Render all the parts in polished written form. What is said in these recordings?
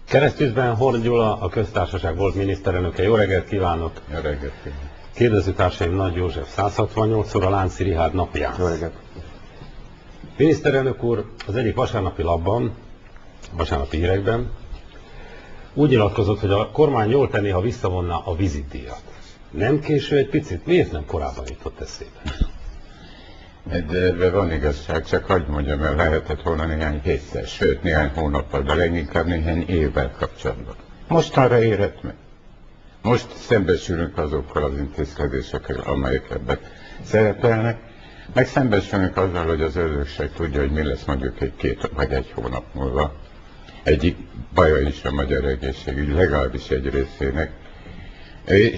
Keresztüzben Horn Gyula, a köztársaság volt miniszterelnöke. Jó reggelt kívánok! Jó reggelt kívánok! Kérdezőtársaim Nagy József 168-szor a Lánci Richárd napján. Jó reggelt! Miniszterelnök úr az egyik vasárnapi lapban, vasárnapi hírekben úgy nyilatkozott, hogy a kormány jól tenné, ha visszavonna a vizitdíjat. Nem késő egy picit? Miért nem korábban jutott eszébe? De van igazság, csak hagyd mondjam el, lehetett volna néhány héttel, sőt néhány hónappal, de leginkább néhány évvel kapcsolatban. Most arra érett meg. Most szembesülünk azokkal az intézkedésekkel, amelyek ebben szerepelnek, meg szembesülünk azzal, hogy az örökség tudja, hogy mi lesz mondjuk egy-két vagy egy hónap múlva. Egyik baja is a magyar egészségügy, legalábbis egy részének.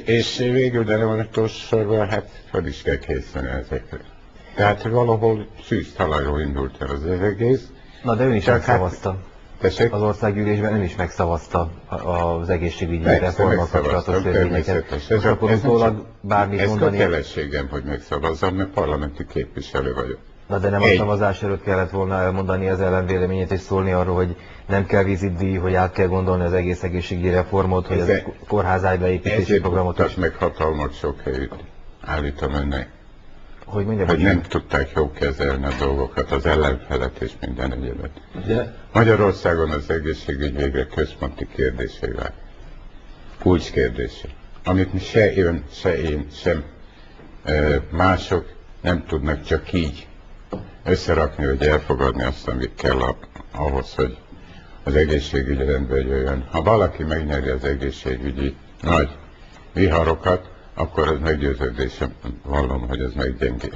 És végül, de nem utolsó sorban, hát fel is kell készülni ezekre. Tehát valahol szűz talajról indult el az egész. Na de ön is megszavazta. Tessék? Az országgyűlésben ön is megszavazta az egészségügyi reformmal kapcsolatos törvényeket. És akkor utólag bármit mondani... Ez kötelességem, hogy megszavazzam, mert parlamenti képviselő vagyok. Na de nem a szavazás előtt kellett volna elmondani az ellenvéleményét és szólni arról, hogy nem kell vizitdíj, hogy át kell gondolni az egész egészségügyi reformot, hogy az kórházágybeépítési programot... Ezért meg hatalmak sok helyütt, állítom önnek. Hogy nem tudták jól kezelni a dolgokat, az ellenfelet és minden egyébet. De... Magyarországon az egészségügy végre központi kérdésé vált. Kulcskérdése. Amit se ön, se én, sem mások nem tudnak csak így összerakni, hogy elfogadni azt, amit kell ahhoz, hogy az egészségügy rendbe jöjjön. Ha valaki megnyeri az egészségügyi nagy viharokat, akkor az meggyőződésem vallom, hogy ez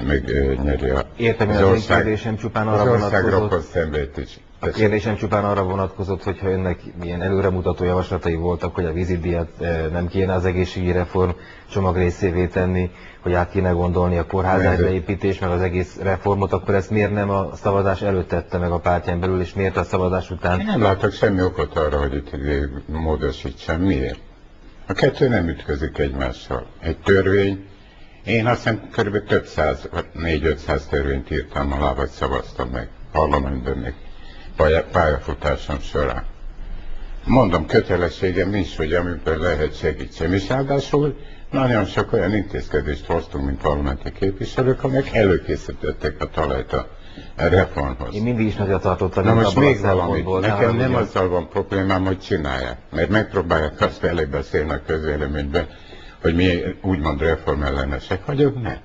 megnyeri az ország. A kérdésem csupán arra vonatkozott, hogyha önnek milyen előremutató javaslatai voltak, hogy a vizitdíjat nem kéne az egészségügyi reform csomag részévé tenni, hogy át kéne gondolni a kórházágybeépítés, meg az egész reformot, akkor ezt miért nem a szavazás előtt tette meg a pártján belül, és miért a szavazás után? Én nem látok semmi okot arra, hogy itt módosítsam. Miért? A kettő nem ütközik egymással. Egy törvény, én azt hiszem kb. Több száz, 400-500 törvényt írtam alá, vagy szavaztam meg parlamentben még pályafutásom során. Mondom, kötelességem nincs, hogy amiben lehet segítsem. És ráadásul nagyon sok olyan intézkedést hoztunk, mint parlamenti képviselők, amelyek előkészítették a talajt a reformhoz. Én mindig is nagyra tartottam. Na most még valami. Nekem nem azzal van problémám, hogy csinálják. Mert megpróbálják azt elébeszélni a közvéleményben, hogy mi úgymond reformellenesek vagyok, nem.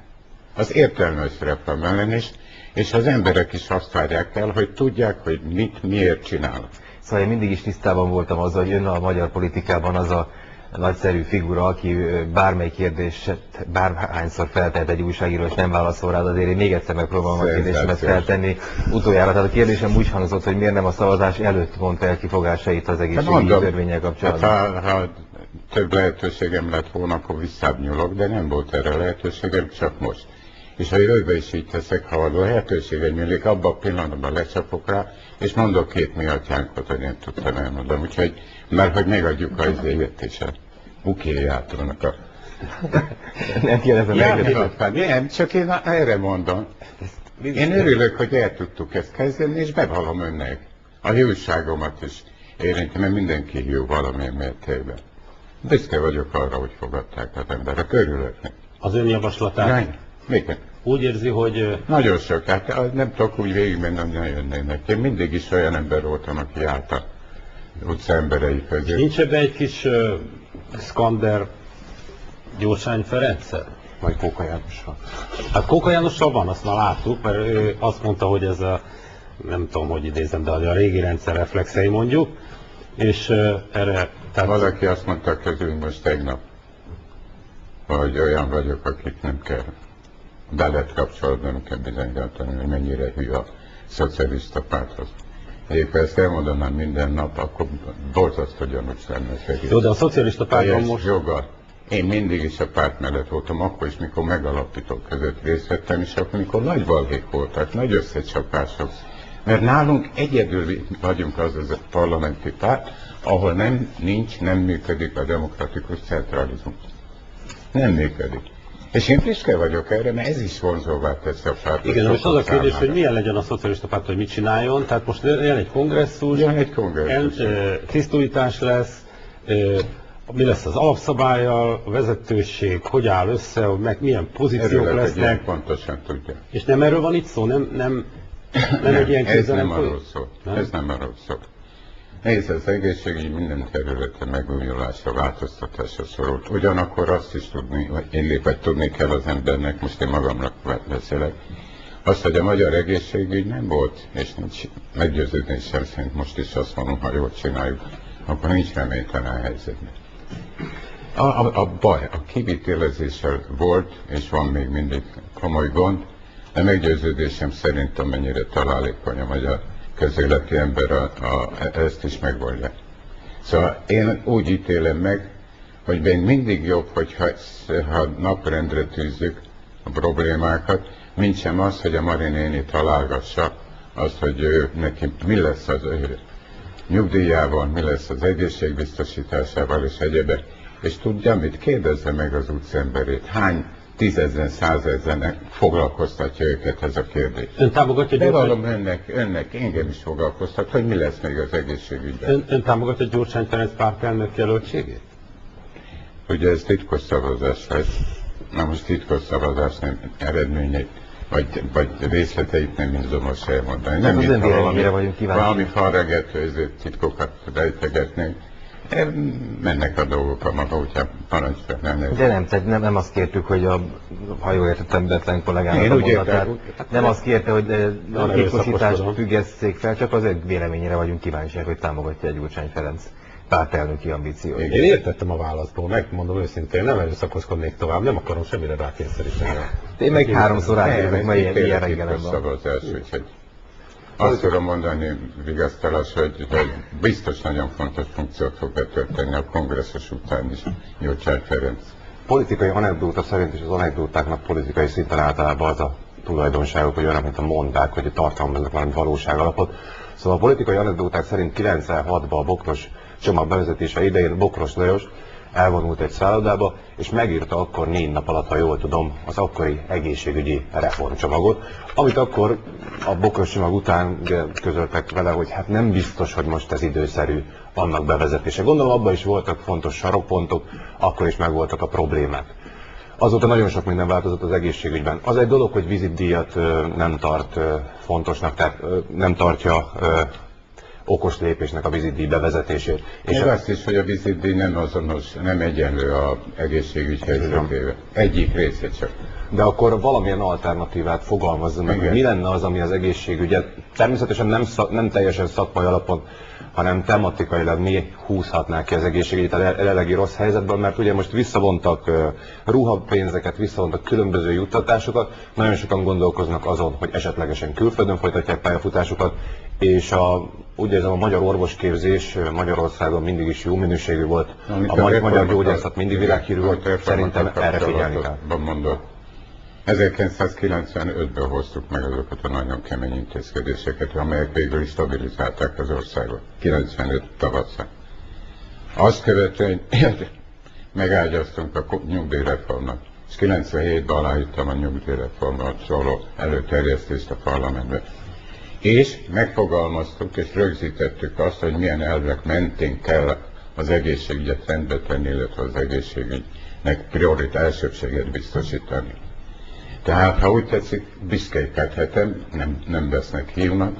Az értelmes reformellenes, és az emberek is azt várják el, hogy tudják, hogy mit, miért csinálnak. Szóval én mindig is tisztában voltam azzal, hogy ön a magyar politikában az a nagyszerű figura, aki bármely kérdéset, bárhányszor feltehet egy újságíró, és nem válaszol rá, azért én még egyszer megpróbálom a kérdésemet feltenni utoljára. Tehát a kérdésem úgy hangzott, hogy miért nem a szavazás előtt mondta el kifogásait az egészségügyi törvénnyel kapcsolatban. Hát, ha több lehetőségem lett volna, akkor visszább nyúlok, de nem volt erre lehetőségem, csak most. És a jövőben is így teszek, ha a lehetőségem nyílik, abban a pillanatban lecsapok rá, és mondok két mi atyánkot, hogy én tudtam elmondani. Úgyhogy, mert hogy megadjuk az évet és a bukéjátrónak a... Nem kérdezem nem, csak én erre mondom. Én örülök, hogy el tudtuk ezt kezdeni, és bevallom önnek. A hiúságomat is érinti, mert mindenki jó valamilyen mértékben. Büszke vagyok arra, hogy fogadták az emberek. Örülök neki. Az ön javaslatát úgy érzi, hogy... Nagyon sok, hát nem tudok úgy végigmenni, hogy ne jönnének. Én mindig is olyan ember voltam, aki állt a utca emberei közé. Nincs ebbe egy kis szkander Gyurcsány Ferenccel? Vagy Kóka Jánossal? Hát Kóka Jánossal van, azt már láttuk, mert ő azt mondta, hogy ez a, nem tudom, hogy idézem, de a régi rendszer reflexei mondjuk, és erre... Tehát... Valaki azt mondta közül most tegnap, hogy olyan vagyok, akit nem kell belet kapcsolatban, nem kell bizonyítani, hogy mennyire hű a szocialista párthoz. Éppen ezt elmondanám minden nap, akkor borzasztó gyanús lenne segít. Jó, de a szocialista pártban most... Joga. Én mindig is a párt mellett voltam, akkor is, mikor megalapítók között részt vettem, és akkor, mikor nagy balhék voltak, nagy összecsapások. Mert nálunk egyedül vagyunk az a parlamenti párt, ahol nem működik a demokratikus centralizmus. Nem működik. És én büszke vagyok erre, mert ez is vonzóvá teszi a pártot. Igen, most az a kérdés, hogy milyen legyen a szocialista párt, hogy mit csináljon. Tehát most jön egy kongresszus, tisztújítás lesz, mi lesz az alapszabállyal, a vezetőség, hogy áll össze, meg milyen pozíciók lesznek. Pontosan tudja. És nem erről van itt szó? Nem egy ilyen ez nem arról szól. Ez nem arról szól. Nézd, az egészségügy minden területen megújulásra, változtatásra szorult. Ugyanakkor azt is tudni, vagy tudni kell az embernek, most én magamnak beszélek, azt, hogy a magyar egészségügy nem volt, és nincs meggyőződésem szerint most is azt mondom, ha jól csináljuk, akkor nincs reménytelen helyzetben. A baj, a kivitelezéssel volt, és van még mindig komoly gond, de meggyőződésem szerint, amennyire találékony a magyar közéleti ember ezt is megoldja. Szóval én úgy ítélem meg, hogy még mindig jobb, ha naprendre tűzzük a problémákat, mint sem az, hogy a Mari néni találgassa azt, hogy neki mi lesz az ő nyugdíjával, mi lesz az egészségbiztosításával és egyebek. És tudja mit? Kérdezze meg az utcemberét. Hány 10 000, 100 000 foglalkoztatja őket ez a kérdés. Ön támogatja Bevallom önnek, engem is foglalkoztat, hogy mi lesz még az egészségügyben. Ön támogatja Gyurcsány Ferenc pártelnök jelöltségét? Ugye ez titkos szavazás lesz. Na most titkos szavazás nem eredményeit, vagy részleteit nem tudom most elmondani. Nem az önvéleményére vagyunk kíváncsi. Valami falregető titkokat rejtegetnénk. Mennek a dolgok a maga, hogyha parancsra nem. De nem azt kértük, hogy ha jól értettem Betlen kollégának a mondatát, nem azt kérte, hogy a titkosítást függesszék fel, csak az ön véleményére vagyunk kíváncsiak, hogy támogatja Gyurcsány Ferenc pártelnöki ambícióit. Én értettem a válaszból, megmondom őszintén, nem erőszakoskodnék tovább, nem akarom semmire rákényszeríteni. Én meg 3-szor átérek, mert ilyen reggelen van. Azt tudom mondani vigasztalás, hogy biztos nagyon fontos funkciót fog betölteni a kongresszus után is Gyurcsány Ferenc. Politikai anekdóta szerint, és az anekdótáknak politikai szinten általában az a tulajdonságok, hogy olyanok, mint a mondták, hogy tartalmaznak valami valóságalapot. Szóval a politikai anekdóták szerint 96-ban a Bokros csomag bevezetése idején Bokros Lajos elvonult egy szállodába, és megírta akkor 4 nap alatt, ha jól tudom, az akkori egészségügyi reformcsomagot, amit akkor a Bokros csomag után közöltek vele, hogy hát nem biztos, hogy most ez időszerű annak bevezetése. Gondolom abban is voltak fontos sarokpontok, akkor is megvoltak a problémák. Azóta nagyon sok minden változott az egészségügyben. Az egy dolog, hogy vizitdíjat nem tart fontosnak, tehát nem tartja okos lépésnek a vizitdíj bevezetését. És azt is, hogy a vizitdíj nem azonos, nem egyenlő az egészségügy helyzetével. Egyik része csak. De akkor valamilyen alternatívát fogalmazzon meg, hogy mi lenne az, ami az egészségügyet, természetesen nem teljesen szakmai alapon, hanem tematikailag mi húzhatnák ki az egészségügyet a jelenlegi rossz helyzetből, mert ugye most visszavontak ruhapénzeket, visszavontak különböző juttatásokat, nagyon sokan gondolkoznak azon, hogy esetlegesen külföldön folytatják pályafutásukat, és úgy érzem, a magyar orvosképzés Magyarországon mindig is jó minőségű volt, a magyar gyógyászat mindig világhírű volt, szerintem erre figyelni kell. 1995-ben hoztuk meg azokat a nagyon kemény intézkedéseket, amelyek végül is stabilizálták az országot. 95 tavaszán. Azt követően megágyaztunk a nyugdíjreformnak, és 97-ben aláírtam a nyugdíjreformról szóló előterjesztést a parlamentben. És megfogalmaztuk és rögzítettük azt, hogy milyen elvek mentén kell az egészségügyet rendbe tenni, illetve az egészségügynek elsőbséget biztosítani. Tehát, ha úgy tetszik, büszkékedhetem, nem vesznek hívnak,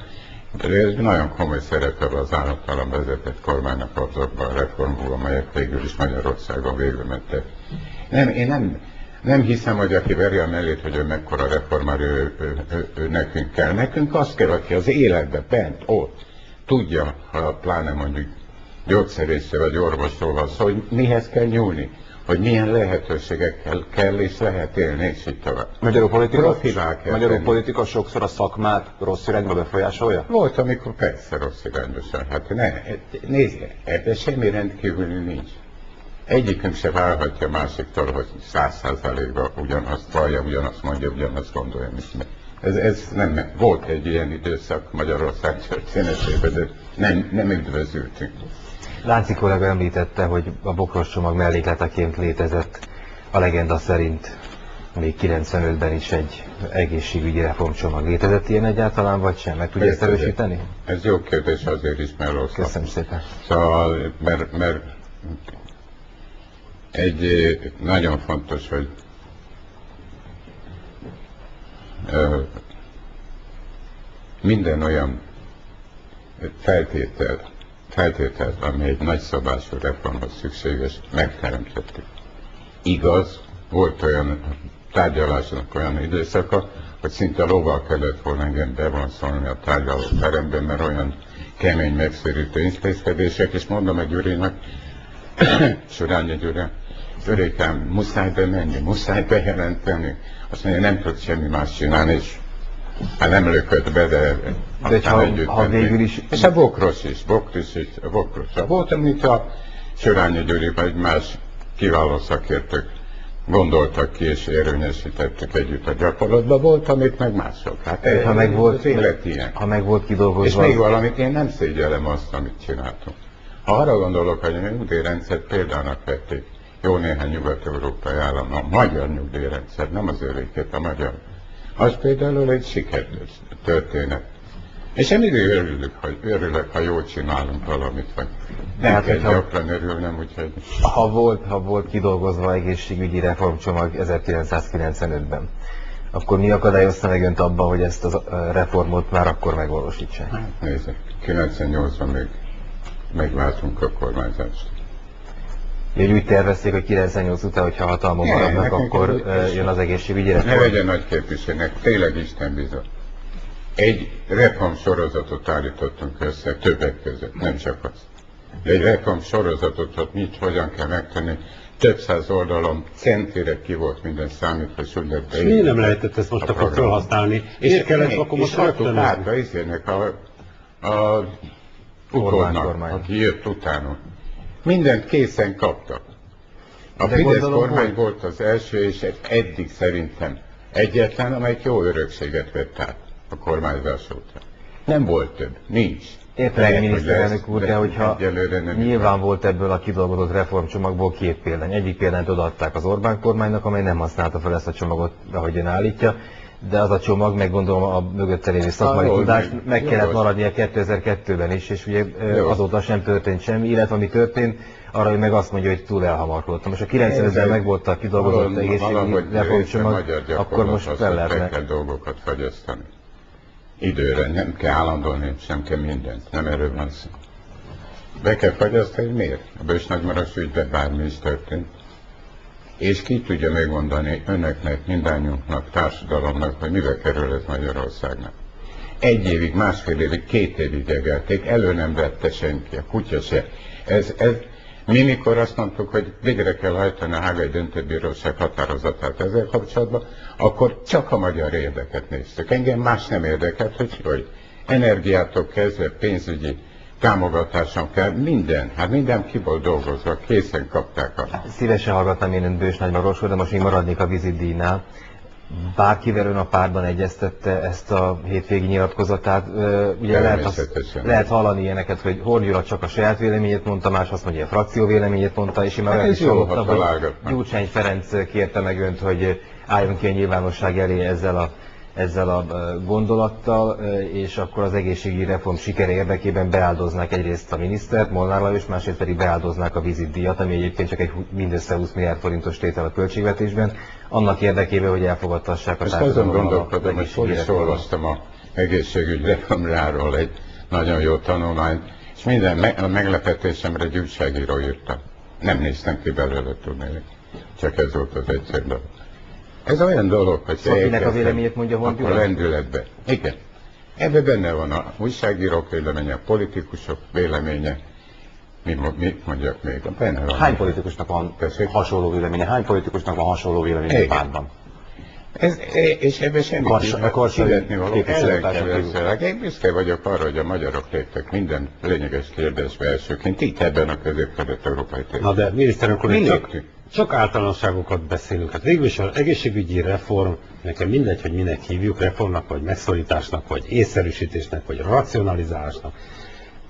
de ez nagyon komoly szerepe az általam vezetett kormánynak azokban a reformból, amelyek végül is Magyarországon végül mentek. Én nem hiszem, hogy aki veri a mellét, hogy ő mekkora reformár, ő nekünk kell. Nekünk az kell, aki az életbe bent, ott tudja, ha pláne mondjuk gyógyszerészre vagy orvosról van szó, hogy mihez kell nyúlni, hogy milyen lehetőségekkel kell és lehet élni, és így tovább. Magyarul politika sokszor a szakmát rossz irányba befolyásolja? Volt, amikor persze rossz irányba sem. Hát nézd, ebben semmi rendkívüli nincs. Egyikünk se várhatja másiktól, hogy 100%-ban ugyanazt vallja, ugyanazt mondja, ugyanazt gondolja, ez nem. Volt egy ilyen időszak Magyarország történetében, de nem üdvözültünk. Lánci kollega említette, hogy a Bokros csomag mellékleteként létezett a legenda szerint még 95-ben is egy egészségügyi reformcsomag. Létezett ilyen egyáltalán, vagy sem? Meg tudja ezt erősíteni? Ez jó kérdés, azért is megosztom. Köszönöm szépen. Szóval, mert egy nagyon fontos, hogy minden olyan feltételt, ami egy nagyszabású reformhoz szükséges, megteremtettük. Igaz, volt olyan tárgyalásnak olyan időszaka, hogy szinte lovval kellett volna engem bevonszolni a tárgyalóteremben, mert olyan kemény, megszorító intézkedések, és mondom a Gyurinak, Surányi Gyuri, Gyurikám, muszáj bemenni, muszáj bejelenteni. Azt mondja, nem tud semmi más csinálni, és hát nem lökött be, de ha végül is... És a Bokros is. Volt, amit a Surányi Gyuri vagy más kiváló szakértők gondoltak ki és érvényesítettek együtt a gyakorlatban, volt, amit meg mások. Hát ha meg volt, az élet ilyen. Ha meg volt kidolgozva... És még valamit, én nem szégyellem azt, amit csináltunk. Ha arra gondolok, hogy a nyugdíjrendszert példának vették, jó néhány nyugat-európai állam, a magyar nyugdíjrendszer, nem az övéket, a magyar. Az például egy sikertörténet. És én mindig örülök, ha jól csinálunk valamit, vagy nem kell gyakran örülnem, úgyhogy... Ha volt kidolgozva egészségügyi reformcsomag 1995-ben, akkor mi akadályozta meg önt abban, hogy ezt a reformot már akkor megvalósítsák? Hát nézd, 98-ban még megváltunk a kormányzást. Úgy tervezték, hogy 98 után, hogyha hatalmon maradnak, akkor jön az egészségügyi reform. Ne legyen nagy képviselőnek, tényleg Isten bizony. Egy reform sorozatot állítottunk össze többek között, nem csak az. Egy reform sorozatot, hogy mit, hogyan kell megtenni, több száz oldalon, centire ki volt minden számítva, és úgy lett. És miért nem lehetett ezt most akkor felhasználni? És kellett akkor most rögtön? Hát, izének a utódnak, aki jött utána. Mindent készen kaptak. A Fidesz kormány volt az első, és eddig szerintem egyetlen, amelyik jó örökséget vett át a kormányzás után. Nem volt több, nincs. Értem, miniszterelnök úr, de hogyha nyilván volt ebből a kidolgozott reformcsomagból két példány. Egyik példányt odaadták az Orbán kormánynak, amely nem használta fel ezt a csomagot, ahogy ön állítja, de az a csomag, meg gondolom a mögötte lévő szakmai tudást meg kellett maradnia 2002-ben is, és ugye azóta sem történt semmi, illetve ami történt, arra ő meg azt mondja, hogy túl elhamarkodtam. Most a 90-ben meg volt a kidolgozott egészségügyi reformcsomag, akkor most fel lehetne. Kell dolgokat fagyasztani. Időre, nem kell állandóan, sem kell mindent, nem erről van szó. Be kell fagyasztani, miért? A Bős-Nagymaros ügyben bármi is történt. És ki tudja megmondani önöknek, mindannyiunknak, társadalomnak, hogy mibe kerül ez Magyarországnak. Egy évig, másfél évig, 2 évig egelték, elő nem vette senki, a kutya se. Mi mikor azt mondtuk, hogy végre kell hajtani a Hágai Döntőbíróság határozatát ezzel kapcsolatban, akkor csak a magyar érdeket néztük. Engem más nem érdekelt, hogy energiától kezdve pénzügyi támogatáson kell, minden ki volt dolgozva, készen kapták a... Szívesen hallgatnám én önt Bős-Nagymarosról, de most még maradnék a vizitdíjnál. Bárkivel ön a pártban egyeztette ezt a hétvégi nyilatkozatát? Ugye lehet hallani ilyeneket, hogy Horn Gyula csak a saját véleményét mondta, más azt mondja, a frakció véleményét mondta, és én már olyan is hallottam, hogy Gyurcsány Ferenc kérte meg önt, hogy álljon ki a nyilvánosság elé ezzel a gondolattal, és akkor az egészségügyi reform sikere érdekében beáldoznák egyrészt a minisztert, Molnár Lajos, másrészt pedig beáldoznák a vizitdíjat, ami egyébként csak egy mindössze 20 milliárd forintos tétel a költségvetésben, annak érdekében, hogy elfogadtassák a társadalommal. Azon gondolkodom, hogy hol is olvastam az egészségügy reformjáról egy nagyon jó tanulmányt, és minden meglepetésemre egy újságíró írta. Nem néztem ki belőle, tudnék. Csak ez volt az egyszer dolog. Ez olyan dolog, hogy Szakinek a véleményét mondja Horn Gyula? A lendületbe. Igen. Ebben benne van a újságírók véleménye, a politikusok véleménye. Mit mondjak még? Benne van. Hány politikusnak van hasonló véleménye? Hány politikusnak van hasonló véleménye a pártban? És ebben semmit kivetni való ellenkezőleg. Én büszke vagyok arra, hogy a magyarok léptek minden lényeges kérdésbe elsőként, itt ebben a közép-kelet-európai témában. Na de miniszterelnök úr, csak általánosságokat beszélünk. Hát végül is az egészségügyi reform, nekem mindegy, hogy minek hívjuk, reformnak, vagy megszorításnak, vagy észszerűsítésnek, vagy racionalizálásnak.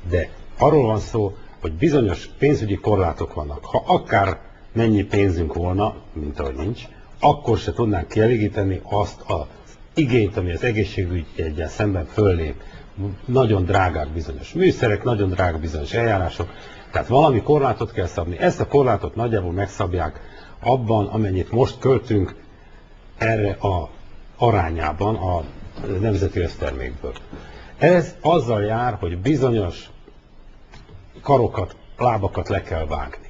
De arról van szó, hogy bizonyos pénzügyi korlátok vannak. Ha akár mennyi pénzünk volna, mint ahogy nincs, akkor se tudnánk kielégíteni azt az igényt, ami az egészségügyen szemben föllép. Nagyon drágák bizonyos műszerek, nagyon drágák bizonyos eljárások, tehát valami korlátot kell szabni. Ezt a korlátot nagyjából megszabják abban, amennyit most költünk erre a arányában a nemzeti össztermékből. Ez azzal jár, hogy bizonyos karokat, lábakat le kell vágni.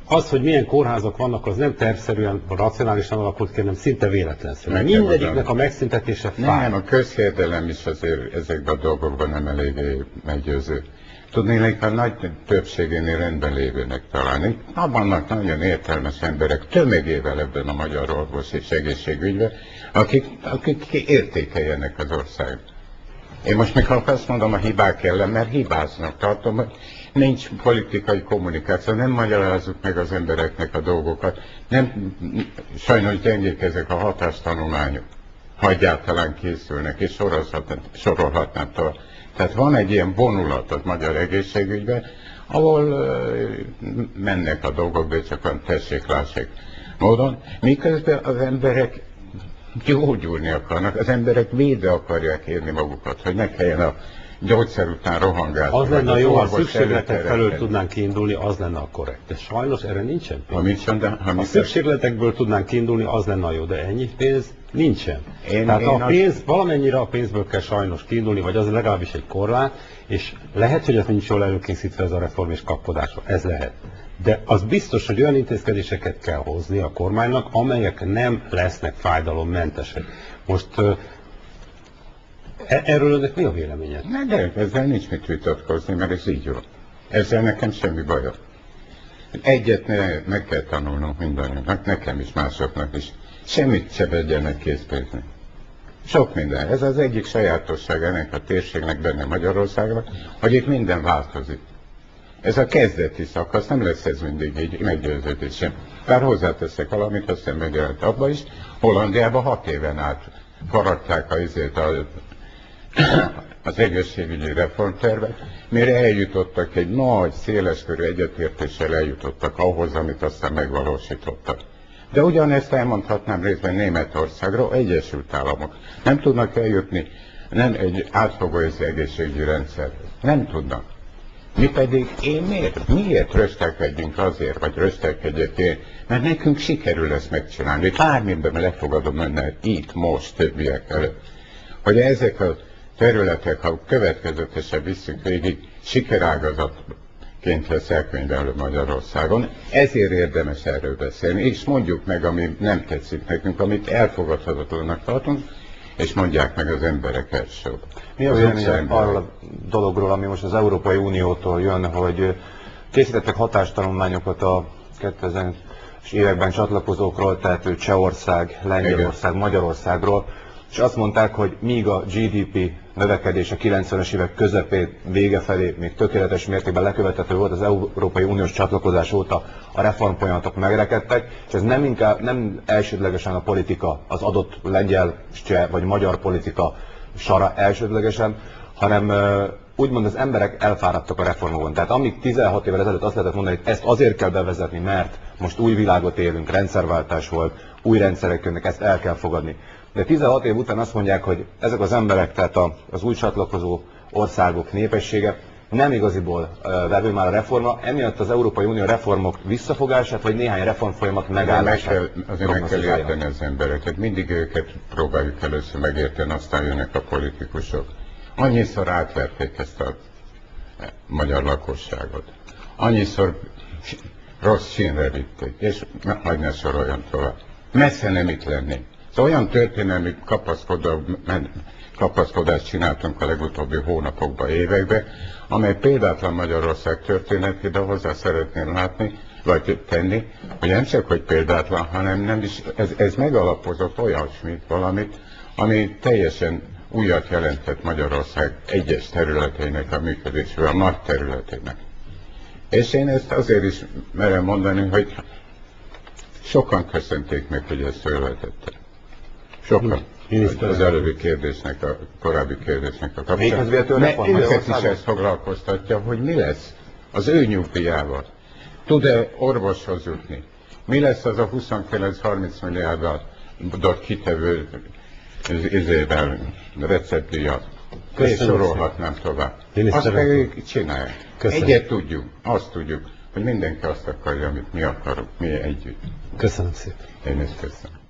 Az, hogy milyen kórházak vannak, az nem tervszerűen, racionálisan alakult ki, hanem szinte véletlenszerűen. Mindegyiknek a megszüntetése fáj. Nem, a közhiedelem is azért ezekben a dolgokban nem eléggé meggyőző. Tudnék, a nagy többségénél rendben lévőnek találni. Vannak nagyon értelmes emberek tömegével ebben a magyar orvos és egészségügyben, akik értékeljenek az országot. Én most mikor azt mondom a hibák ellen, mert hibáznak tartom, hogy nincs politikai kommunikáció, nem magyarázzuk meg az embereknek a dolgokat, nem, sajnos gyengék ezek a hatástanulmányok, ha egyáltalán készülnek, és sorolhatnám tovább. Tehát van egy ilyen vonulat az magyar egészségügyben, ahol mennek a dolgok, de csak olyan tessék-lássék módon, miközben az emberek gyógyulni akarnak, az emberek védve akarják érni magukat, hogy ne kelljen a gyógyszer után rohangálni. Az lenne jó, ha szükségletek felől tudnánk kiindulni, az lenne a korrekt. De sajnos erre nincsen pénz. Ha szükségletekből tudnánk kiindulni, az lenne a jó, de ennyi pénz nincsen. Valamennyire a pénzből kell sajnos kiindulni, vagy az legalábbis egy korlát, és lehet, hogy ez nincs jól előkészítve ez a reform és kapkodásra. Ez lehet. De az biztos, hogy olyan intézkedéseket kell hozni a kormánynak, amelyek nem lesznek fájdalommentesek. Most erről önnek mi a véleményed? De ezzel nincs mit vitatkozni, mert ez így van. Ezzel nekem semmi bajom. Egyet meg kell tanulnunk mindannyiunknak, nekem is, másoknak is. Semmit se vegyenek készpénzni. Sok minden. Ez az egyik sajátosság ennek a térségnek benne Magyarországnak, hogy itt minden változik. Ez a kezdeti szakasz, nem lesz ez mindig így meggyőződésem. Bár hozzáteszek valamit, aztán megjelent abba is. Hollandiában 6 éven át faragták az egészségügyi reformtervet, mire eljutottak egy nagy, széleskörű egyetértéssel eljutottak ahhoz, amit aztán megvalósítottak. De ugyanezt elmondhatnám részben Németországról, Egyesült Államok. Nem tudnak eljutni, nem egy átfogó egészségügyi rendszerhez. Nem tudnak. Mi pedig miért röstelkedjünk azért, vagy röstelkedjek én, mert nekünk sikerül ezt megcsinálni. Bármiben lefogadom önnel itt, most, többiek előtt. Hogy ezek a területek, ha következetesen visszük végig, sikerágazatként lesz elkönyvelő Magyarországon. Ezért érdemes erről beszélni, és mondjuk meg, ami nem tetszik nekünk, amit elfogadhatatlannak tartunk, és mondják meg az emberek elsőbb. Mi a véleménye arról a dologról, ami most az Európai Uniótól jön, hogy készítettek hatástanulmányokat a 2000-es években csatlakozókról, tehát Csehország, Lengyelország, Magyarországról, és azt mondták, hogy míg a GDP növekedés a 90-es évek közepén vége felé még tökéletes mértékben lekövethető volt, az Európai Uniós csatlakozás óta a reformfolyamatok megrekedtek, és ez nem elsődlegesen a politika, az adott lengyel, cseh vagy magyar politika sara elsődlegesen, hanem úgymond az emberek elfáradtak a reformokon. Tehát amíg 16 évvel ezelőtt azt lehetett mondani, hogy ezt azért kell bevezetni, mert most új világot élünk, rendszerváltás volt, új rendszerek jönnek, ezt el kell fogadni. De 16 év után azt mondják, hogy ezek az emberek, tehát az új csatlakozó országok népessége nem igaziból vevő már a reformra, emiatt az Európai Unió reformok visszafogását, vagy néhány reformfolyamat megállását. Azért meg kell érteni az embereket. Mindig őket próbáljuk először megérteni, aztán jönnek a politikusok. Annyiszor átverték ezt a magyar lakosságot. Annyiszor rossz sínre vitték, és majd ne soroljon tovább. Messze nem itt lennénk. Szóval olyan történelmi kapaszkodást csináltunk a legutóbbi hónapokban, években, amely példátlan Magyarország történetét, de hozzá szeretném látni, vagy tenni, hogy nem csak, hogy példátlan, hanem nem is, ez megalapozott olyasmit, valamit, ami teljesen újat jelentett Magyarország egyes területeinek a működésről, a nagy területének. És én ezt azért is merem mondani, hogy sokan köszönték meg, hogy ezt fölvetettem. Sokan. Az előbbi kérdésnek, a korábbi kérdésnek a kapcsán. Őket is ezt foglalkoztatja, hogy mi lesz az ő nyugdíjával. Tud-e orvoshoz jutni? Mi lesz az a 29-30 milliárddal, kitevő izével, receptdíjat. És sorolhatnám tovább. Azt meg ők csinálják. Egyet tudjuk, azt tudjuk, hogy mindenki azt akarja, amit mi akarunk, mi együtt. Köszönöm szépen. Én is köszönöm.